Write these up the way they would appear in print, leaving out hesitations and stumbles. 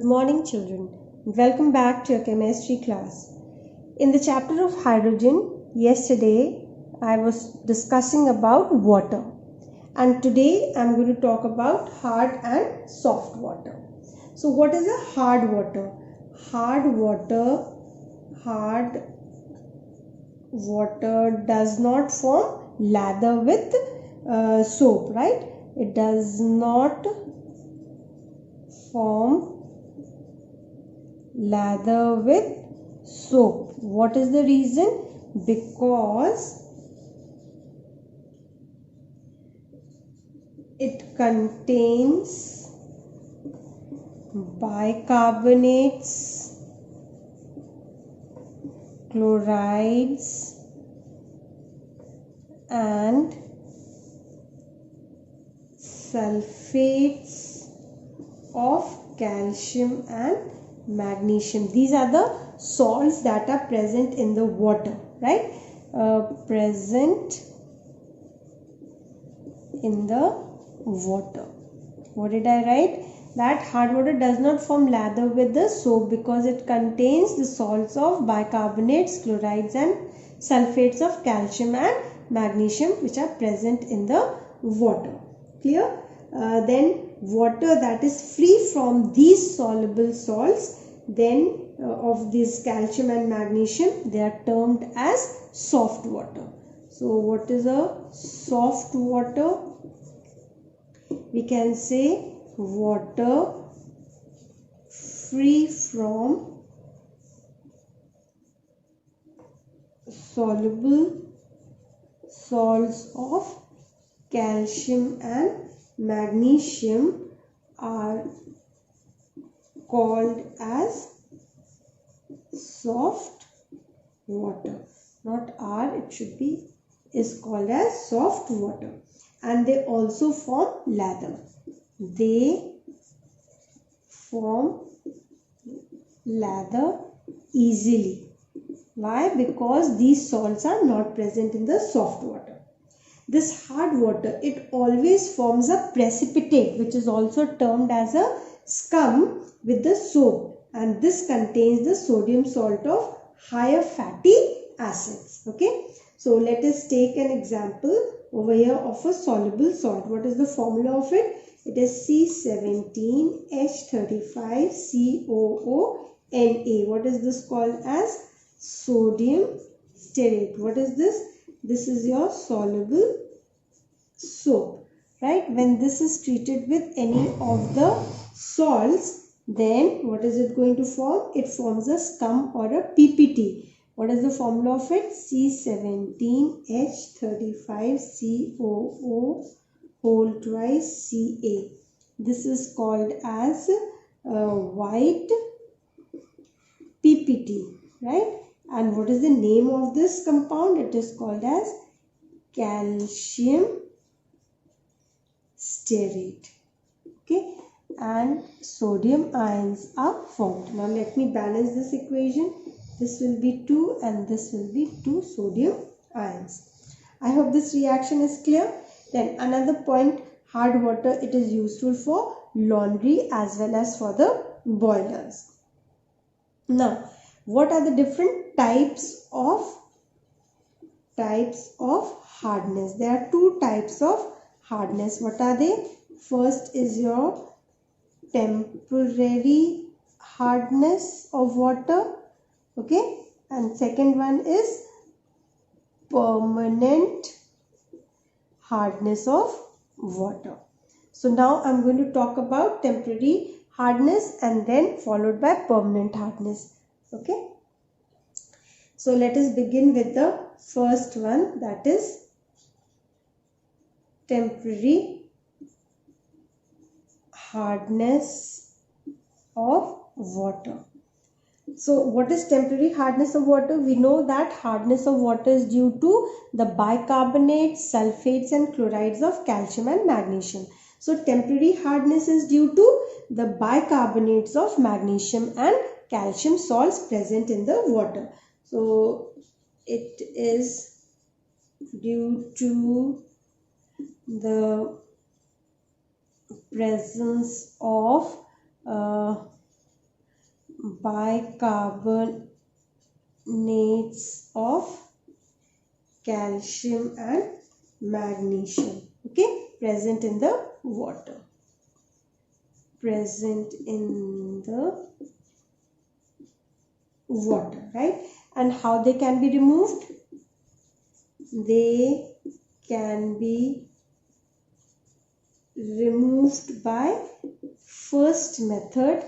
morning, children. Welcome back to your chemistry class. In the chapter of hydrogen, yesterday I was discussing about water, and today I am going to talk about hard and soft water. So, what is a hard water? Hard water does not form lather with soap, right? It does not form lather with soap. What is the reason? Because it contains bicarbonates, chlorides, and sulfates of calcium and magnesium. These are the salts that are present in the water, right? Present in the water. What did I write? That hard water does not form lather with the soap because it contains the salts of bicarbonates, chlorides, and sulfates of calcium and magnesium, which are present in the water. Clear? Then water that is free from these soluble salts, then of this calcium and magnesium, they are termed as soft water. So what is a soft water? We can say water free from soluble salts of calcium and magnesium are called as soft water. Not are, it should be is called as soft water. And they also form lather. They form lather easily. Why? Because these salts are not present in the soft water. This hard water, it always forms a precipitate, which is also termed as a scum with the soap, and this contains the sodium salt of higher fatty acids. Okay, so let us take an example over here of a soluble salt. What is the formula of it? It is C17H35COONa. What is this called as? Sodium stearate. What is this? This is your soluble soap, right? When this is treated with any of the salts, then what is it going to form? It forms a scum or a PPT. What is the formula of it? C17H35COO whole twice Ca. This is called as white PPT, right? And what is the name of this compound? It is called as calcium stearate. Okay, and sodium ions are formed. Now let me balance this equation. This will be 2 and this will be 2 sodium ions. I hope this reaction is clear. Then another point, hard water, it is useful for laundry as well as for the boilers. Now, what are the different types of hardness? There are two types of hardness. What are they? First is your temporary hardness of water, okay, and second one is permanent hardness of water. So now I'm going to talk about temporary hardness and then followed by permanent hardness. Okay, so let us begin with the first one, that is temporary hardness of water. So what is temporary hardness of water? We know that hardness of water is due to the bicarbonates, sulfates and chlorides of calcium and magnesium. So temporary hardness is due to the bicarbonates of magnesium and calcium salts present in the water. So it is due to the presence of bicarbonates of calcium and magnesium, okay, present in the water. Present in the water, right? And how they can be removed? They can be removed by first method,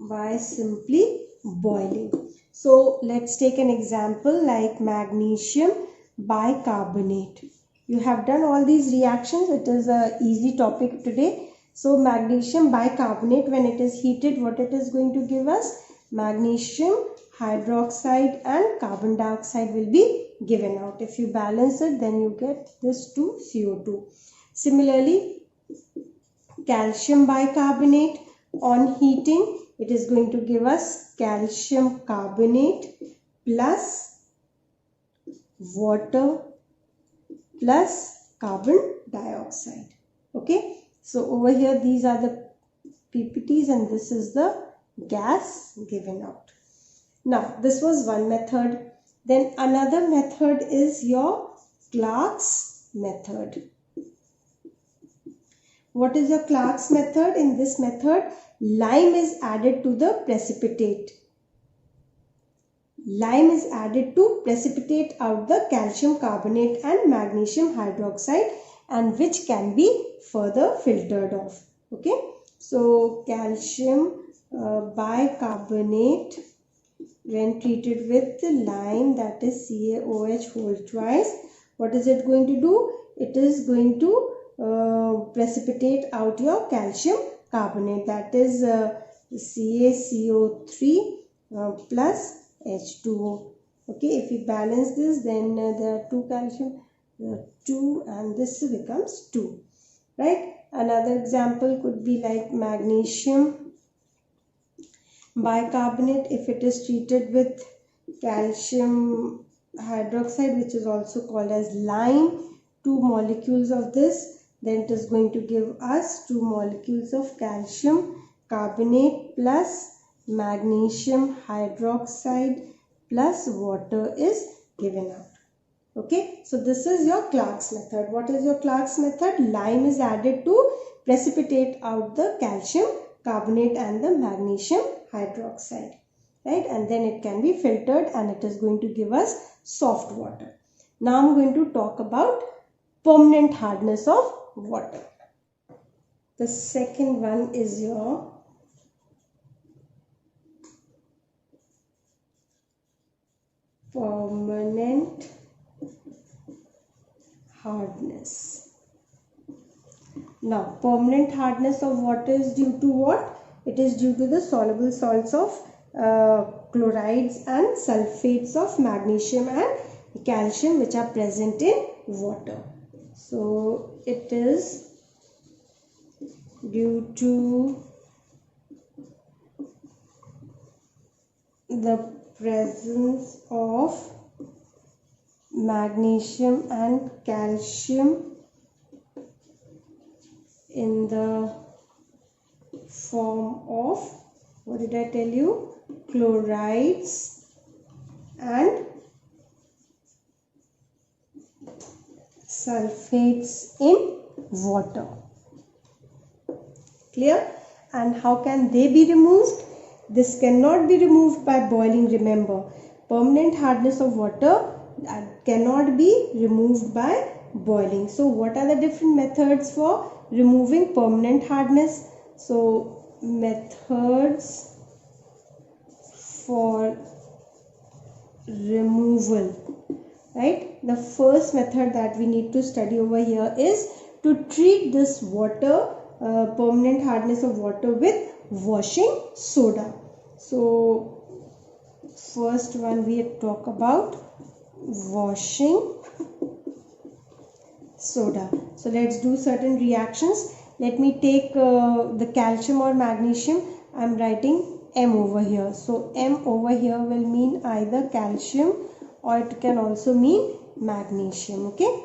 by simply boiling. So let's take an example like magnesium bicarbonate. You have done all these reactions. It is a easy topic today. So magnesium bicarbonate, when it is heated, what it is going to give us? Magnesium hydroxide and carbon dioxide will be given out. If you balance it, then you get this 2 CO2. Similarly, calcium bicarbonate, on heating, it is going to give us calcium carbonate plus water plus carbon dioxide. Okay, so over here these are the PPTs and this is the gas given out. Now this was one method. Then another method is your Clark's method. What is your Clark's method? In this method, lime is added to the precipitate. Lime is added to precipitate out the calcium carbonate and magnesium hydroxide, and which can be further filtered off. Okay, so calcium bicarbonate, when treated with the lime, that is CaOH whole twice, what is it going to do? It is going to precipitate out your calcium carbonate, that is CaCO3 plus H2O. Okay, if we balance this, then there are 2 calcium, 2, and this becomes 2, right? Another example could be like magnesium bicarbonate. If it is treated with calcium hydroxide, which is also called as lime, 2 molecules of this, then it is going to give us 2 molecules of calcium carbonate plus magnesium hydroxide plus water is given out. Okay, so this is your Clark's method. What is your Clark's method? Lime is added to precipitate out the calcium carbonate and the magnesium hydroxide, right? And then it can be filtered and it is going to give us soft water. Now I'm going to talk about permanent hardness of water. The second one is your permanent hardness. Now, permanent hardness of water is due to what? It is due to the soluble salts of chlorides and sulfates of magnesium and calcium which are present in water. So, it is due to the presence of magnesium and calcium in the form of, what did I tell you? Chlorides and sulfates in water. Clear? And how can they be removed? This cannot be removed by boiling, remember. Permanent hardness of water cannot be removed by boiling. So what are the different methods for removing permanent hardness? So methods for removal, right? The first method that we need to study over here is to treat this water, permanent hardness of water, with washing soda. So first one we talk about washing soda. So let's do certain reactions. Let me take the calcium or magnesium. I am writing M over here. So M over here will mean either calcium or it can also mean magnesium. Okay.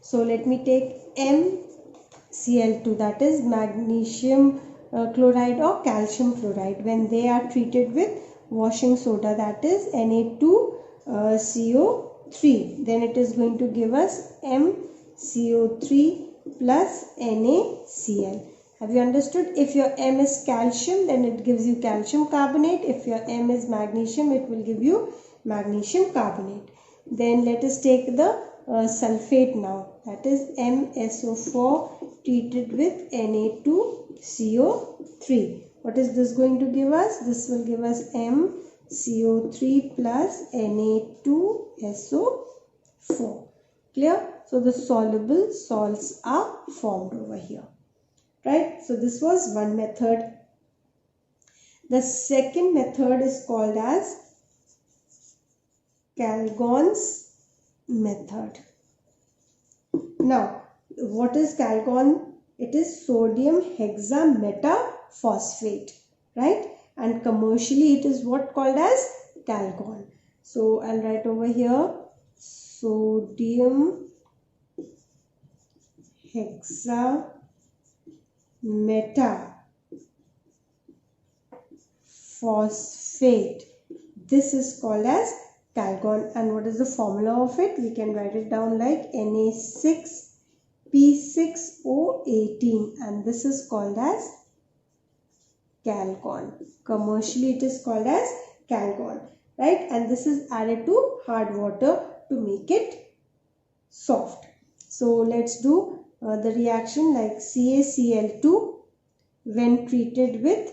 So let me take MCl2, that is magnesium chloride or calcium chloride when they are treated with washing soda, that is Na2CO3, then it is going to give us MCO3 plus NaCl. Have you understood? If your M is calcium, then it gives you calcium carbonate. If your M is magnesium, it will give you magnesium carbonate. Then let us take the sulfate now, that is MSO4 treated with Na2CO3. What is this going to give us? This will give us MCO3 plus Na2SO4. Clear? So the soluble salts are formed over here. Right? So this was one method. The second method is called as Calgon's method. Now, what is Calgon? It is sodium hexametaphosphate, right? And commercially it is what called as Calgon. So I'll write over here sodium hexametaphosphate. This is called as Calgon. And what is the formula of it? We can write it down like Na6P6O18, and this is called as Calgon. Commercially it is called as Calgon, right? And this is added to hard water to make it soft. So let's do the reaction like CaCl2 when treated with,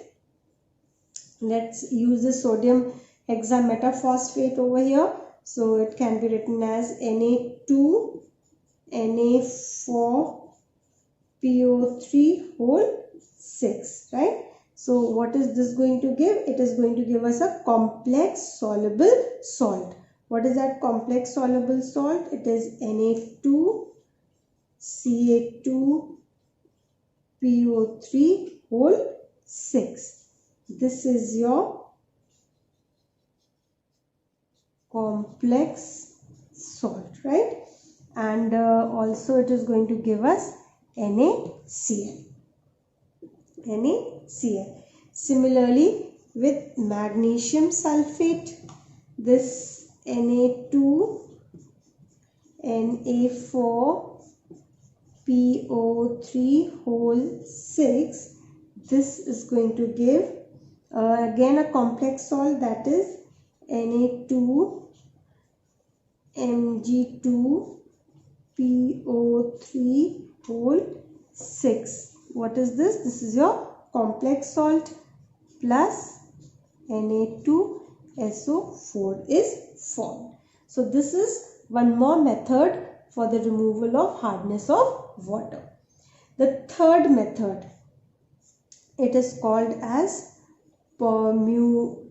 let's use the sodium hexametaphosphate over here. So it can be written as Na2Na4PO3 whole 6, right? So what is this going to give? It is going to give us a complex soluble salt. What is that complex soluble salt? It is Na2Ca2PO3 whole 6. This is your complex salt, right? And also it is going to give us NaCl. Similarly with magnesium sulfate, this Na2Na4PO3 whole 6, this is going to give again a complex salt, that is Na2Mg2PO3 whole 6. What is this? This is your complex salt plus Na2SO4 is formed. So this is one more method for the removal of hardness of water. The third method, it is called as permuted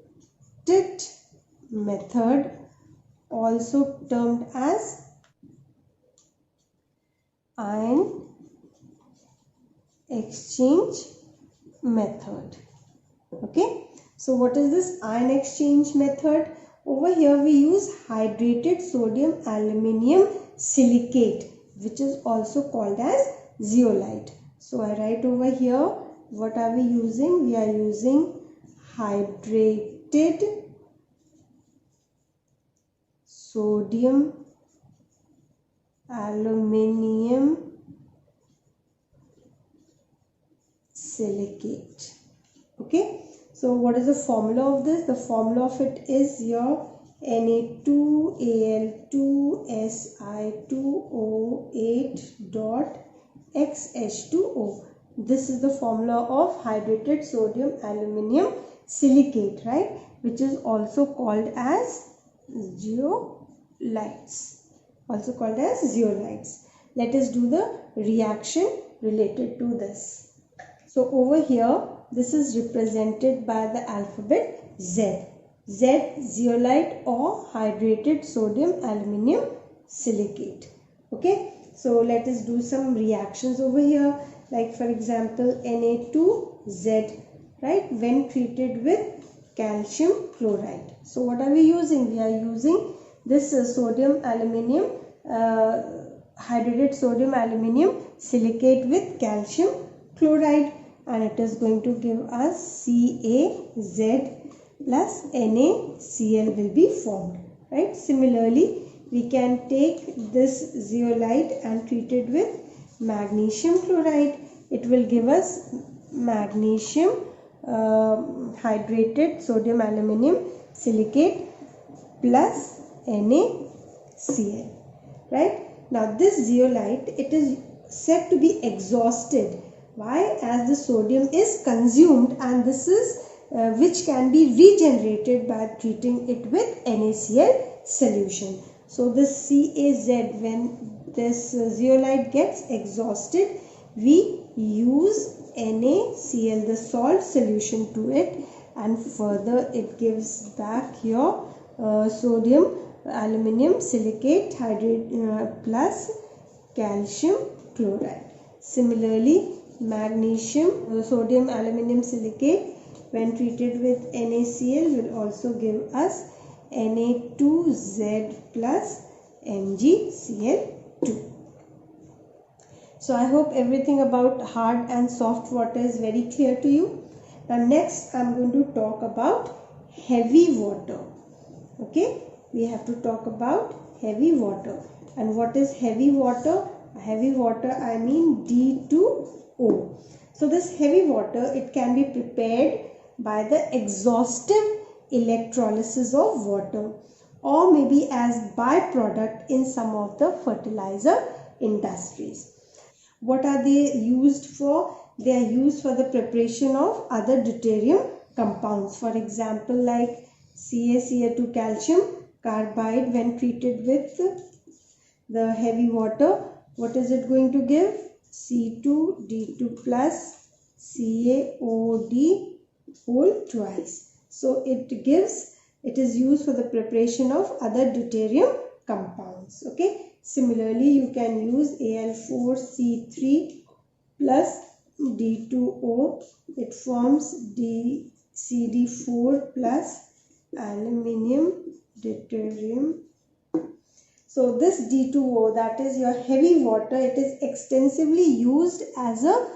method, also termed as ion exchange method. Okay, so what is this ion exchange method? Over here we use hydrated sodium aluminium silicate, which is also called as zeolite. So I write over here, what are we using? We are using hydrated sodium aluminium silicate. Okay, so what is the formula of this? The formula of it is your Na2Al2Si2O8.XH2O. This is the formula of hydrated sodium aluminium silicate, right? Which is also called as zeolites. Let us do the reaction related to this. So over here, this is represented by the alphabet Z. Z, zeolite or hydrated sodium aluminium silicate. Okay, so let us do some reactions over here. Like for example, Na2Z, right, when treated with calcium chloride. So what are we using? We are using this sodium aluminium, hydrated sodium aluminium silicate with calcium chloride. and it is going to give us CaZ plus NaCl will be formed, right? Similarly, we can take this zeolite and treat it with magnesium chloride. It will give us magnesium hydrated sodium aluminum silicate plus NaCl, right? Now this zeolite, it is said to be exhausted. Why? As the sodium is consumed, and this is which can be regenerated by treating it with NaCl solution. So this CaZ, when this zeolite gets exhausted, we use NaCl, the salt solution, to it, and further it gives back your sodium aluminum silicate hydrate plus calcium chloride. Similarly, magnesium sodium aluminum silicate when treated with NaCl will also give us Na2Z plus MgCl2. So I hope everything about hard and soft water is very clear to you. Now next I am going to talk about heavy water. Okay, we have to talk about heavy water. And what is heavy water? Heavy water, I mean D2O. So this heavy water, it can be prepared by the exhaustive electrolysis of water, or maybe as byproduct in some of the fertilizer industries. What are they used for? They are used for the preparation of other deuterium compounds. For example, like CaCl2 calcium carbide, when treated with the heavy water, what is it going to give? C2D2 plus CaOD whole twice. So it is used for the preparation of other deuterium compounds. Okay. Similarly, you can use Al4C3 plus D2O. It forms CD4 plus aluminium deuterium. So this D2O, that is your heavy water, it is extensively used as a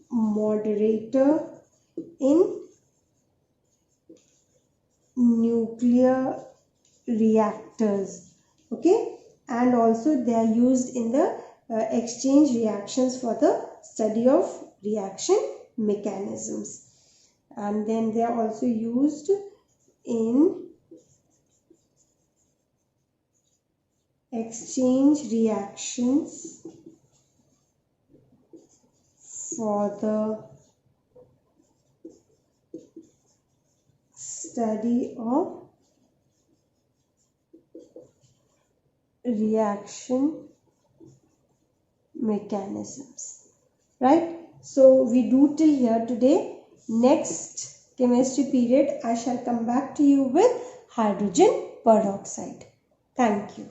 moderator in nuclear reactors. Okay, and also they are used in the exchange reactions for the study of reaction mechanisms, and then they are also used in exchange reactions for the study of reaction mechanisms, right? So we do till here today. Next chemistry period I shall come back to you with hydrogen peroxide. Thank you.